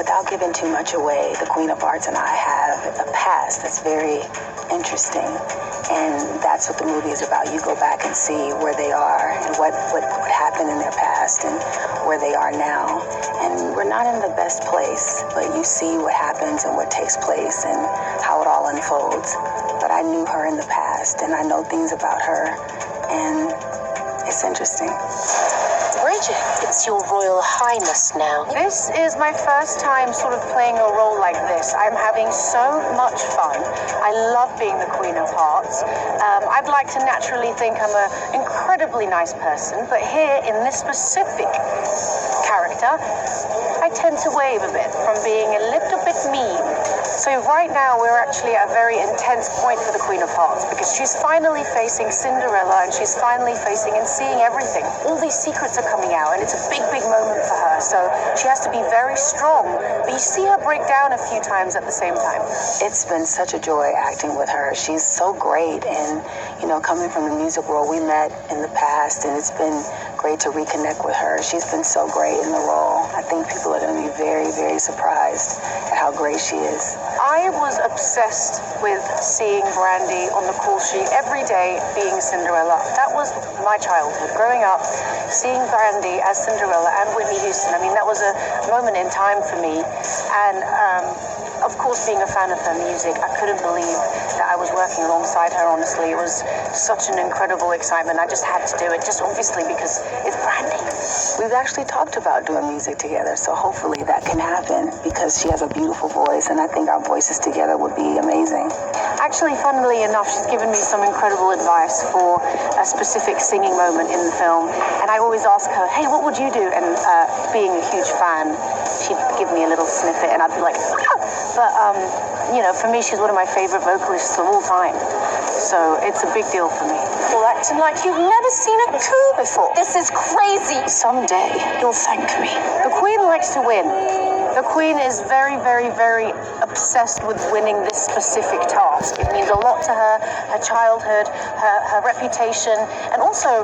without giving too much away, the Queen of Hearts and I have a past that's very interesting. And that's what the movie is about. You go back and see where they are and what happened in their past and where they are now. And we're not in the best place, but you see what happens and what takes place and how it all unfolds. But I knew her in the past, and I know things about her, and it's interesting. Bridget, it's your Royal Highness now. This is my first time sort of playing a role like this. I'm having so much fun. I love being the Queen of Hearts. I'd like to naturally think I'm an incredibly nice person, but here in this specific character, I tend to wave a bit from being a little bit mean. So right now we're actually at a very intense point for the Queen of Hearts because she's finally facing Cinderella and she's finally facing and seeing everything. All these secrets are coming out and it's a big, big moment for her. So she has to be very strong. But you see her break down a few times at the same time. It's been such a joy acting with her. She's so great. And, you know, coming from the music world, we met in the past and it's been great to reconnect with her. She's been so great in the role. I think people are going to be very, very surprised at how great she is. I was obsessed with seeing Brandy on the call sheet every day being Cinderella. That was my childhood. Growing up, seeing Brandy as Cinderella and Whitney Houston, I mean, that was a moment in time for me. And of course, being a fan of her music, I couldn't believe that I was working alongside her, honestly. It was such an incredible excitement. I just had to do it, just obviously because it's Brandy. We've actually talked about doing music together, so hopefully that can happen because she has a beautiful voice, and I think our voices together would be amazing. Actually, funnily enough, she's given me some incredible advice for a specific singing moment in the film, and I always ask her, hey, what would you do? And being a huge fan, she'd give me a little snippet, and I'd be like, ah! But, you know, for me, she's one of my favorite vocalists of all time, so it's a big deal for me. You're acting like you've never seen a coup before. This is crazy. Someday, you'll thank me. The Queen likes to win. The Queen is very, very, very obsessed with winning this specific task. It means a lot to her, her childhood, her reputation, and also,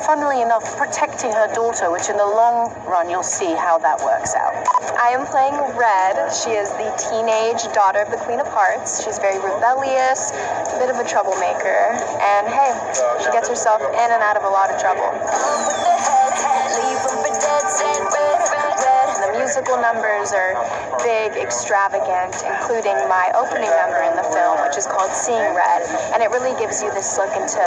funnily enough, protecting her daughter, which in the long run, you'll see how that works out. I am playing Red. She is the teenage daughter of the Queen of Hearts. She's very rebellious, a bit of a troublemaker, and hey, she gets herself in and out of a lot of trouble. The musical numbers are big, extravagant, including my opening number in the film, which is called Seeing Red, and it really gives you this look into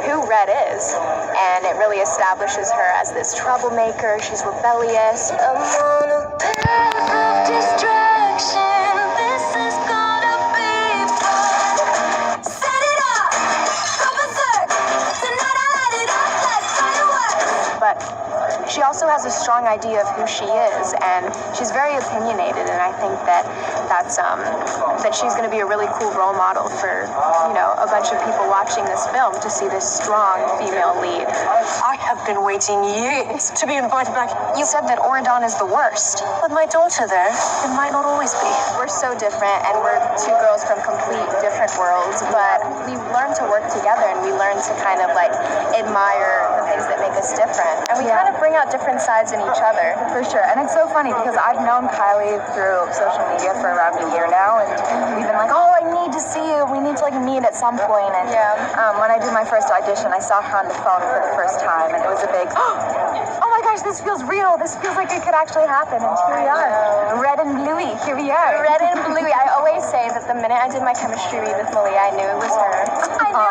who Red is, and it really establishes her as this troublemaker. She's rebellious. I'm on a path of distraction. This is gonna be fun. Set it up, go berserk. Tonight I light it up like fireworks. But she also has a strong idea of who she is, and she's very opinionated, and I think that she's going to be a really cool role model for, you know, a bunch of people watching this film to see this strong female lead. I have been waiting years to be invited back. You said that Oradon is the worst. With my daughter there, it might not always be. We're so different, and we're two girls from complete different worlds, but we learn to work together, and we learn to kind of like admire the things that make us different, and we kind of bring out different sides in each other. For sure, and it's so funny because I've known Kylie through social media for around a year now, and we've been like, oh, I need to see you. We need to like meet at some point. And when I did my first audition, I saw her on the phone for the first time, and it was a big, oh my gosh, this feels real. This feels like it could actually happen. And here we are, Red and Bluey. Here we are. Red and Bluey. I always say that the minute I did my chemistry read with Malia, I knew it was her. I knew